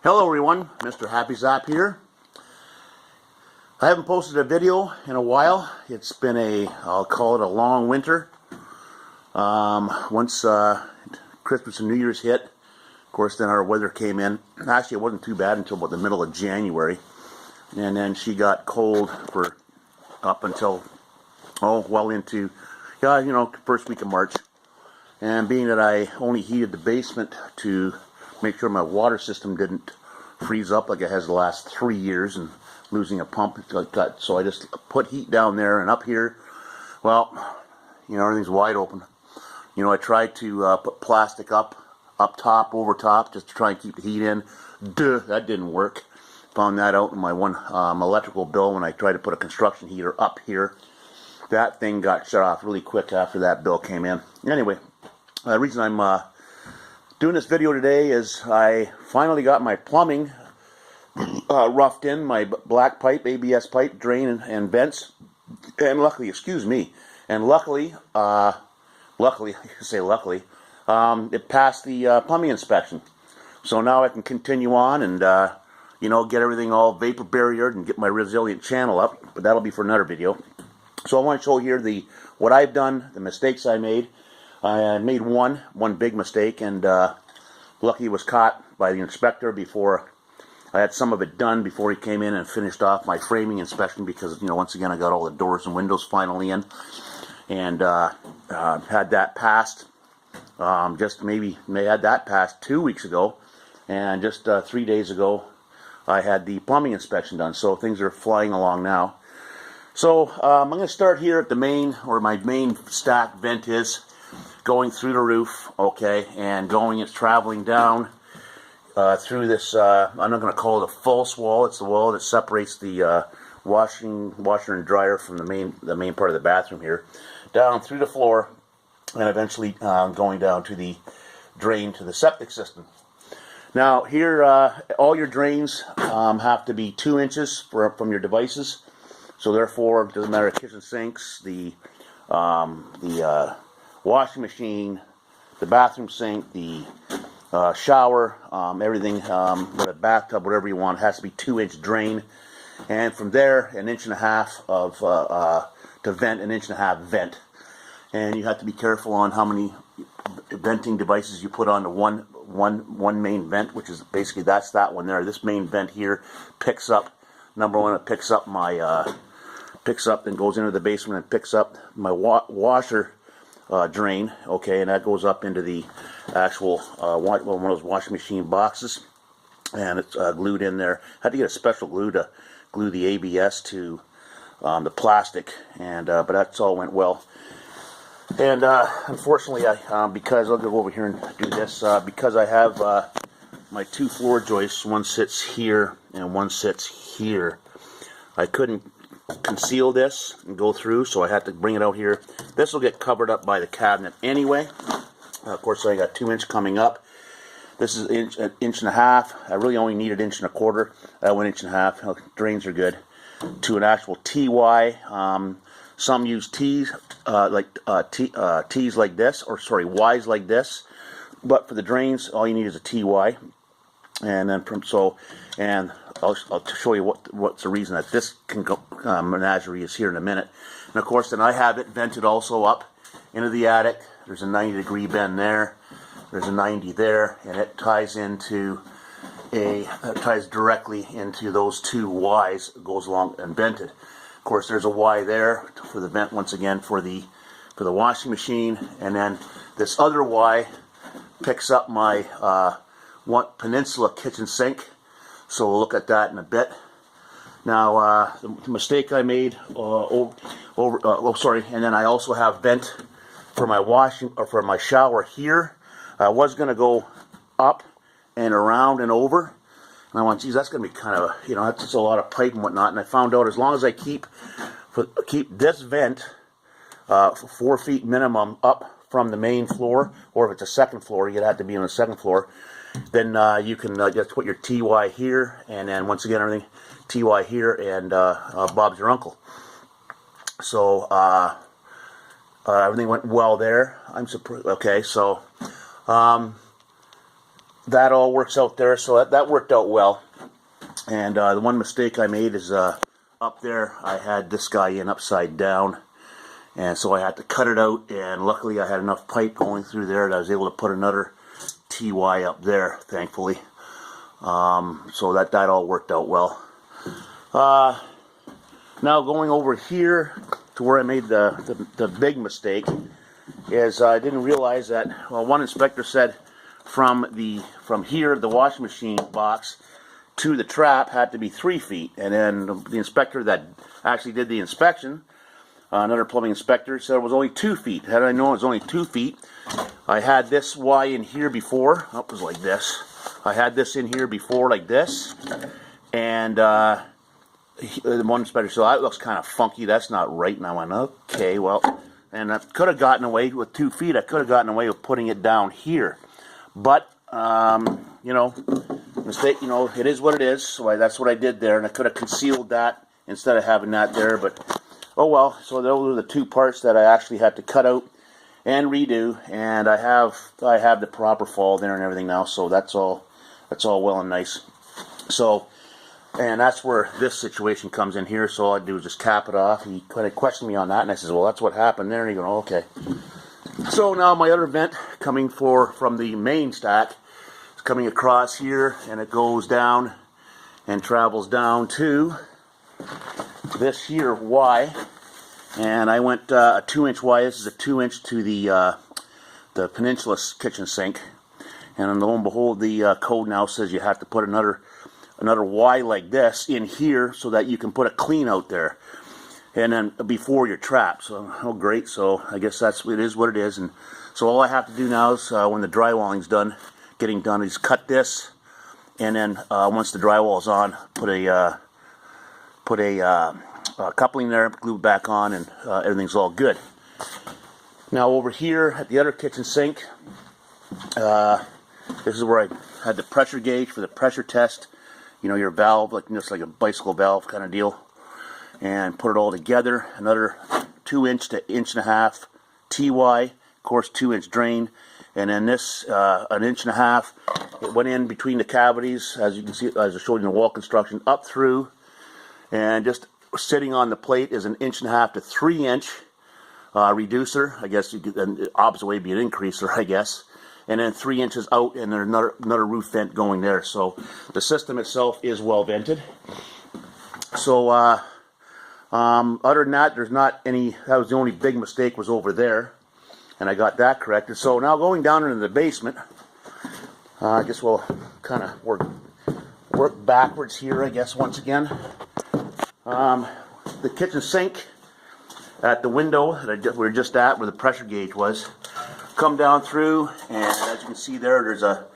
Hello everyone, Mr. Happy Zap here. I haven't posted a video in a while. It's been I'll call it a long winter. Once Christmas and New Year's hit, of course then our weather came in. Actually it wasn't too bad until about the middle of January. And then she got cold for up until, well into, first week of March. And being that I only heated the basement to make sure my water system didn't freeze up like it has the last 3 years and losing a pump like that. So I just put heat down there, and up here, well, everything's wide open. I tried to put plastic up top, over top, just to try and keep the heat in. That didn't work. Found that out in my one electrical bill when I tried to put a construction heater up here. That thing got shut off really quick after that bill came in. Anyway, the reason I'm doing this video today is I finally got my plumbing roughed in, my black pipe, ABS pipe, drain and vents, and luckily, it passed the plumbing inspection. So now I can continue on and get everything all vapor barriered and get my resilient channel up, but that'll be for another video. So I want to show here what I've done, the mistakes I made. I made one big mistake, and lucky it was caught by the inspector before I had some of it done before he came in and finished off my framing inspection, because once again I got all the doors and windows finally in, and had that passed. Had that passed 2 weeks ago, and just 3 days ago I had the plumbing inspection done. So things are flying along now. So I'm going to start here at the main, where my main stack vent is, going through the roof, okay, and it's traveling down through this, I'm not going to call it a false wall. It's the wall that separates the washer and dryer from the main part of the bathroom here, down through the floor, and eventually going down to the drain to the septic system. Now here, all your drains have to be 2 inches from your devices. So therefore, it doesn't matter, kitchen sinks, the washing machine, the bathroom sink, the shower, everything, with a bathtub, whatever you want, has to be 2-inch drain. And from there, 1.5 inches of to vent, 1.5 inches vent. And you have to be careful on how many venting devices you put on the one main vent, which is basically that's that one there. This main vent here picks up, number one, it picks up then goes into the basement and picks up my washer drain, okay, and that goes up into the actual one of those washing machine boxes, and it's glued in there. I had to get a special glue to glue the ABS to the plastic, and but that's all went well. And unfortunately, because I'll go over here and do this, because I have my 2 floor joists, one sits here and one sits here, I couldn't conceal this and go through, so I had to bring it out here. This will get covered up by the cabinet anyway. Of course, I got 2 inch coming up. This is 1.5 inches. I really only need 1.25 inches. That 1.5 inches. Drains are good. To an actual TY. Some use T's T's like this, or sorry, Y's like this. But for the drains, all you need is a TY. And then I'll show you what's the reason that this can go, menagerie is here in a minute. And of course, then I have it vented also up into the attic. There's a 90-degree bend there. There's a 90 there, and it ties directly into those 2 Y's. It goes along and vented. Of course, there's a Y there for the vent once again for the washing machine, and then this other Y picks up my one Peninsula kitchen sink. So we'll look at that in a bit. Now, the mistake I made and then I also have vent for my shower here. I was going to go up and around and over, and I went, geez, that's going to be kind of that's just a lot of pipe and whatnot. And I found out as long as I keep this vent 4 feet minimum up from the main floor, or if it's a second floor, you'd have to be on the second floor. Then you can just put your TY here, and then once again everything TY here, and Bob's your uncle. So everything went well there. I'm surprised. Okay, so that all works out there, so that worked out well. And the one mistake I made is up there I had this guy in upside down, and so I had to cut it out, and luckily I had enough pipe going through there that I was able to put another TY up there, thankfully. So that all worked out well. Now going over here to where I made the big mistake is I didn't realize that, well, one inspector said from here, the washing machine box to the trap had to be 3 feet, and then the inspector that actually did the inspection, another plumbing inspector, said it was only 2 feet. Had I known it was only 2 feet, I had this Y in here before. Oh, it was like this. I had this in here before like this, and the one inspector said, that looks kind of funky, that's not right. And I went, okay, well, and I could have gotten away with 2 feet. I could have gotten away with putting it down here, but you know, mistake, you know, it is what it is. So that's what I did there, and I could have concealed that instead of having that there, but oh well. So those are the 2 parts that I actually had to cut out and redo, and I have the proper fall there and everything now, so that's all well and nice. So, and that's where this situation comes in here. So all I do is just cap it off. He kind of questioned me on that, and I says, well, that's what happened there. And he goes, oh, okay. So now my other vent coming from the main stack is coming across here, and it goes down and travels down to this here Y. And I went a 2-inch Y. This is a 2-inch to the Peninsula kitchen sink. And lo and behold, the code now says you have to put another Y like this in here so that you can put a clean out there, and then before your trap. So, oh great, so I guess it is what it is. And so all I have to do now is when the drywalling's getting done, is cut this, and then once the drywall is on, put a coupling there, glue it back on, and everything's all good. Now over here at the other kitchen sink, this is where I had the pressure gauge for the pressure test. You know, your valve, like just like a bicycle valve kind of deal, and put it all together. Another 2-inch to 1.5 TY, of course 2-inch drain, and then this 1.5 inch. It went in between the cavities, as you can see, as I showed you in the wall construction, up through, and just sitting on the plate is 1.5 to 3-inch reducer. I guess you could, and the opposite way would be an increaser, I guess. And then 3 inches out, and there's another roof vent going there. So the system itself is well vented. So other than that, there's not any. That was the only big mistake, was over there, and I got that corrected. So now going down into the basement, I guess we'll kind of work backwards here, I guess, once again. The kitchen sink at the window that we were just at, where the pressure gauge was, come down through, and as you can see there's a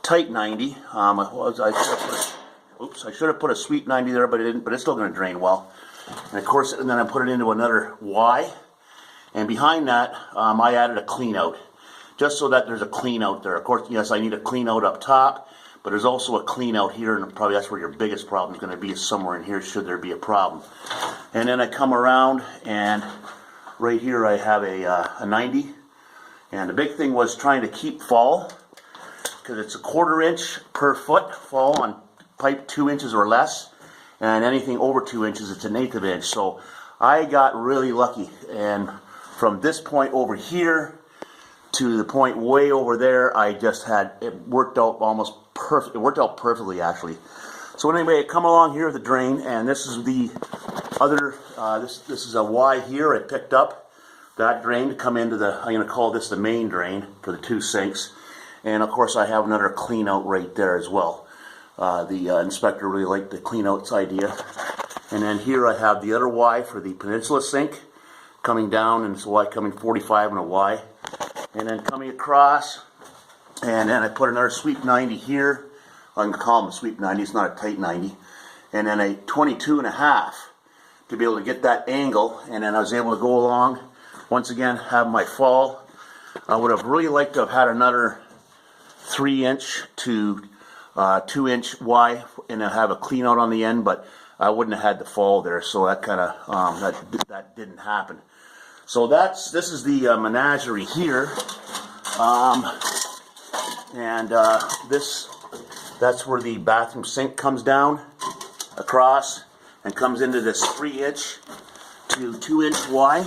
tight 90. I should have put a sweep 90 there, but I didn't. But it's still going to drain well. And of course, and then I put it into another Y, and behind that, I added a clean out, just so that there's a clean out there. Of course, yes, I need a clean out up top, but there's also a clean out here, and probably that's where your biggest problem is going to be, is somewhere in here, should there be a problem. And then I come around, and right here I have a 90. And the big thing was trying to keep fall, because it's a 1/4 inch per foot fall on pipe 2 inches or less, and anything over 2 inches, it's 1/8 inch. So I got really lucky, and from this point over here to the point way over there, I just had it worked out almost perfect. It worked out perfectly, actually. So anyway, I come along here with the drain, and this is the other. This is a Y here I picked up. That drain to come into the, I'm going to call this the main drain for the 2 sinks. And of course I have another clean out right there as well. The inspector really liked the clean outs idea. And then here I have the other Y for the Peninsula sink coming down, and it's a Y coming 45 and a Y. And then coming across, and then I put another sweep 90 here. I can call them a sweep 90, it's not a tight 90. And then a 22.5 to be able to get that angle, and then I was able to go along. Once again, have my fall. I would have really liked to have had another 3-inch to 2-inch Y, and have a clean out on the end, but I wouldn't have had the fall there, so that kind of that didn't happen. So this is the menagerie here. And that's where the bathroom sink comes down across and comes into this 3-inch to 2-inch Y.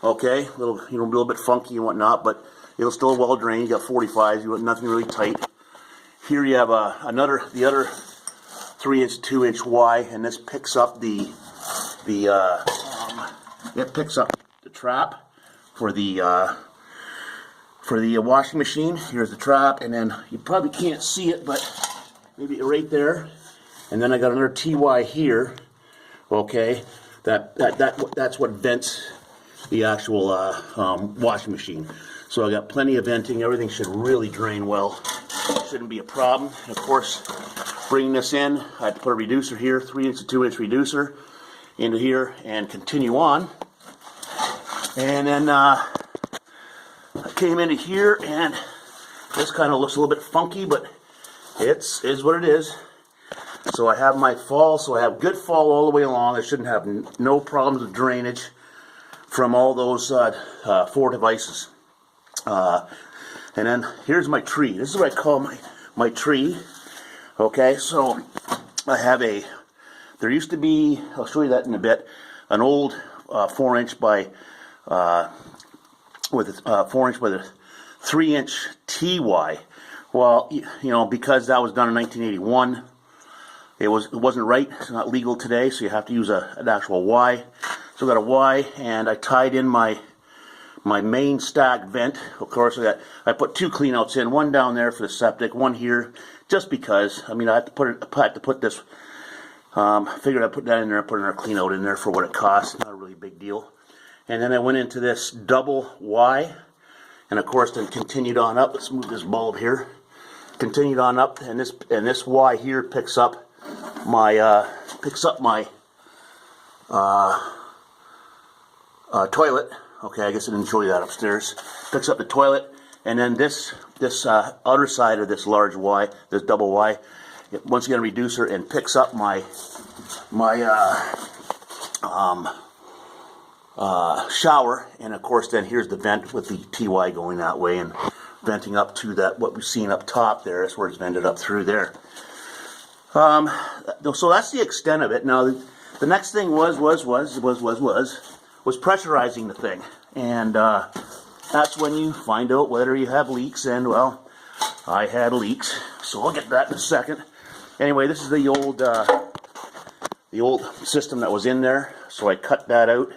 Okay, a little bit funky and whatnot, but it'll still well drain. You got 45s, you got nothing really tight. Here you have the other 3-inch, 2-inch Y, and this picks up it picks up the trap for the washing machine. Here's the trap, and then you probably can't see it, but maybe right there. And then I got another TY here. Okay, that's what vents the actual washing machine. So I got plenty of venting. Everything should really drain well. Shouldn't be a problem. And of course, bringing this in, I had to put a reducer here, 3-inch to 2-inch reducer into here, and continue on. And then I came into here, and this kind of looks a little bit funky, but it is what it is. So I have my fall, so I have good fall all the way along. I shouldn't have no problems with drainage from all those 4 devices. And then here's my tree. This is what I call my tree. Okay, so I have there used to be, I'll show you that in a bit, an old 4-inch by with a 4-inch with a 3-inch TY. Well, because that was done in 1981, it wasn't right. It's not legal today, so you have to use an actual Y. So I got a Y, and I tied in my main stack vent. Of course, I put 2 cleanouts in, one down there for the septic, one here, just because. I had to put this. Figured I'd put that in there, put another cleanout in there for what it costs. Not a really big deal. And then I went into this double Y, and of course then continued on up. Let's move this bulb here. Continued on up, and this Y here picks up my toilet. Okay, I guess I didn't show you that upstairs. Picks up the toilet, and then this outer side of this large Y, this double Y, once again a reducer, and picks up my shower, and of course then here's the vent with the TY going that way and venting up to that what we've seen up top there. That's where it's vented up through there. So that's the extent of it. Now the next thing was pressurizing the thing, and that's when you find out whether you have leaks. And well, I had leaks, so I'll get that in a second. Anyway, this is the old system that was in there, so I cut that out.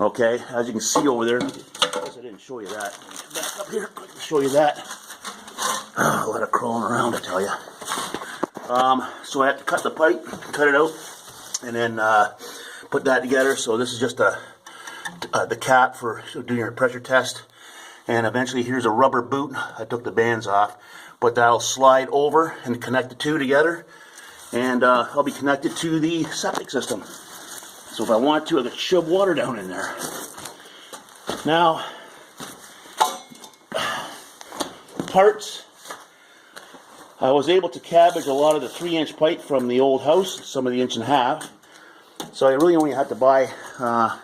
Okay, as you can see over there, I guess I didn't show you that. Back up here, quick to show you that. A lot of crawling around, I tell you. So I had to cut the pipe, cut it out, and then put that together. So this is just the cap for doing your pressure test. And eventually here's a rubber boot. I took the bands off, but that'll slide over and connect the two together. And I'll be connected to the septic system. So if I want to, I could shove water down in there. Now, parts. I was able to cabbage a lot of the 3-inch pipe from the old house, some of the 1.5 inch. So I really only had to buy, I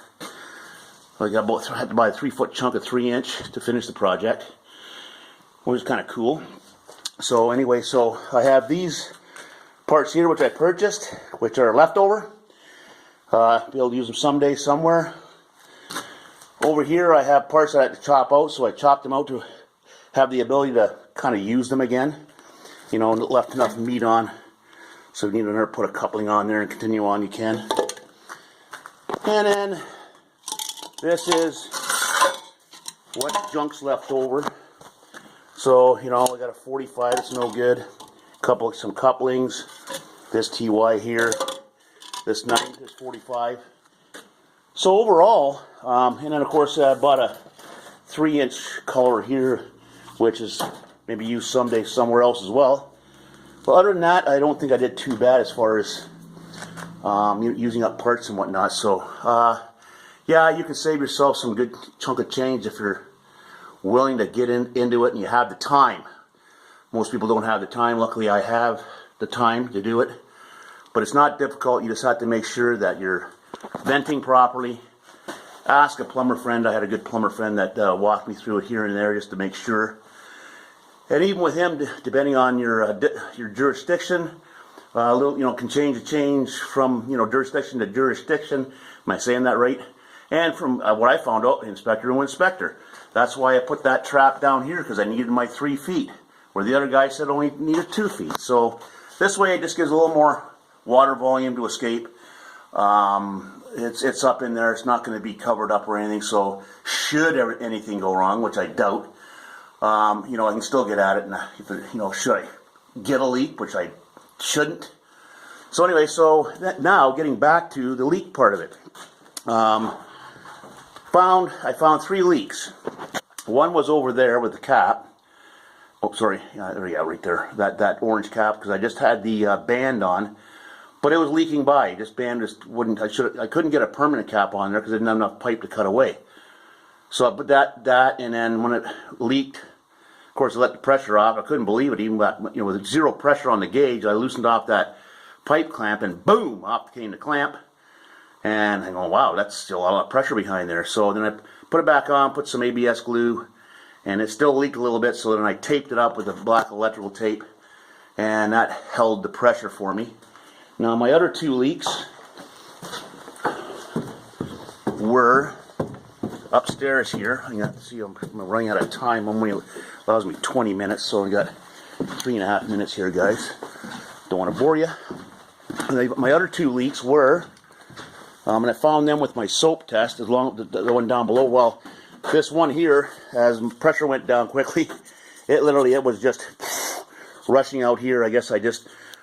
had to buy a 3-foot chunk of 3-inch to finish the project, which is kind of cool. So anyway, so I have these parts here which I purchased, which are leftover. Be able to use them someday somewhere. Over here I have parts that I had to chop out, so I chopped them out to have the ability to kind of use them again. Left enough meat on, so if you need to put a coupling on there and continue on, you can. And then this is what junk's left over. So, I got a 45, it's no good. Some couplings, this TY here, this 9, this 45. So overall, and then of course I bought a 3-inch collar here, which is maybe used someday somewhere else as well. But other than that, I don't think I did too bad as far as using up parts and whatnot. So, yeah, you can save yourself some good chunk of change if you're willing to get into it and you have the time. Most people don't have the time. Luckily, I have the time to do it. But it's not difficult. You just have to make sure that you're venting properly. Ask a plumber friend. I had a good plumber friend that walked me through it here and there just to make sure. And even with him, depending on your jurisdiction, a little, can change from jurisdiction to jurisdiction. Am I saying that right? And from what I found out, inspector to inspector. That's why I put that trap down here, because I needed my 3 feet, where the other guy said only needed 2 feet. So this way it just gives a little more water volume to escape. It's up in there. It's not going to be covered up or anything. So should anything go wrong, which I doubt, I can still get at it. And should I get a leak, which I shouldn't. So anyway, now getting back to the leak part of it. I found 3 leaks. One was over there with the cap. Oh, sorry. Right there. That orange cap, because I just had the band on, but it was leaking by. This band just wouldn't. I couldn't get a permanent cap on there because I didn't have enough pipe to cut away. So I put that, and then when it leaked, of course, I let the pressure off. I couldn't believe it. Even with 0 pressure on the gauge, I loosened off that pipe clamp, and boom, off came the clamp. And I go, wow, that's still a lot of pressure behind there. So then I put it back on, put some ABS glue, and it still leaked a little bit. So then I taped it up with a black electrical tape, and that held the pressure for me. Now my other 2 leaks were upstairs here. I'm running out of time. Only allows me 20 minutes, so I got 3.5 minutes here, guys. Don't want to bore you. My other 2 leaks were, and I found them with my soap test, as long as the one down below. Well, this one here, as pressure went down quickly, it was just rushing out here. I guess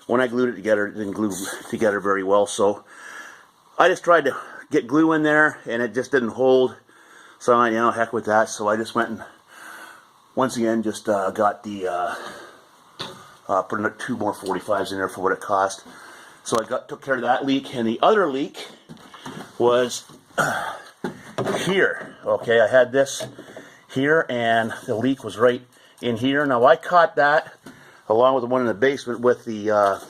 when I glued it together, it didn't glue together very well. So I just tried to get glue in there, and it just didn't hold. So heck with that. So I just went and once again just got the put 2 more 45s in there for what it cost. So I took care of that leak, and the other leak was here. Okay, I had this here, and the leak was right in here. Now I caught that along with the one in the basement with the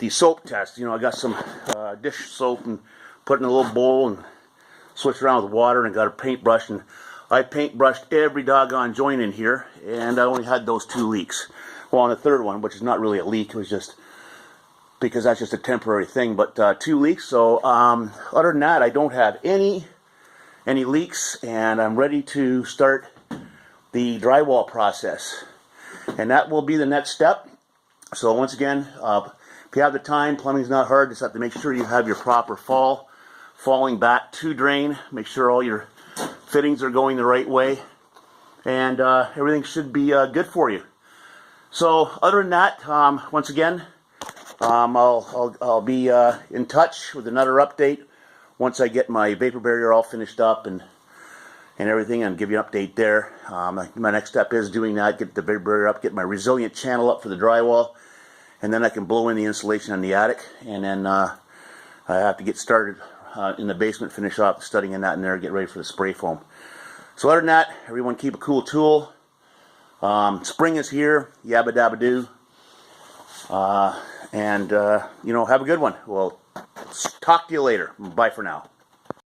soap test. I got some dish soap and put it in a little bowl and switched around with water and got a paintbrush, and I paintbrushed every doggone joint in here, and I only had those 2 leaks. Well, on the third one, which is not really a leak, it was just because that's just a temporary thing, but 2 leaks. So other than that, I don't have any leaks, and I'm ready to start the drywall process, and that will be the next step. So once again, if you have the time, plumbing's not hard. Just have to make sure you have your proper falling back to drain. Make sure all your fittings are going the right way, and everything should be good for you. So other than that, once again, I'll be in touch with another update once I get my vapor barrier all finished up and everything, and give you an update there. My next step is doing that, get the vapor barrier up, get my resilient channel up for the drywall, and then I can blow in the insulation on the attic, and then I have to get started in the basement, finish off studying in that in there, get ready for the spray foam. So other than that, everyone keep a cool tool. Spring is here, yabba dabba doo. And have a good one. We'll talk to you later. Bye for now.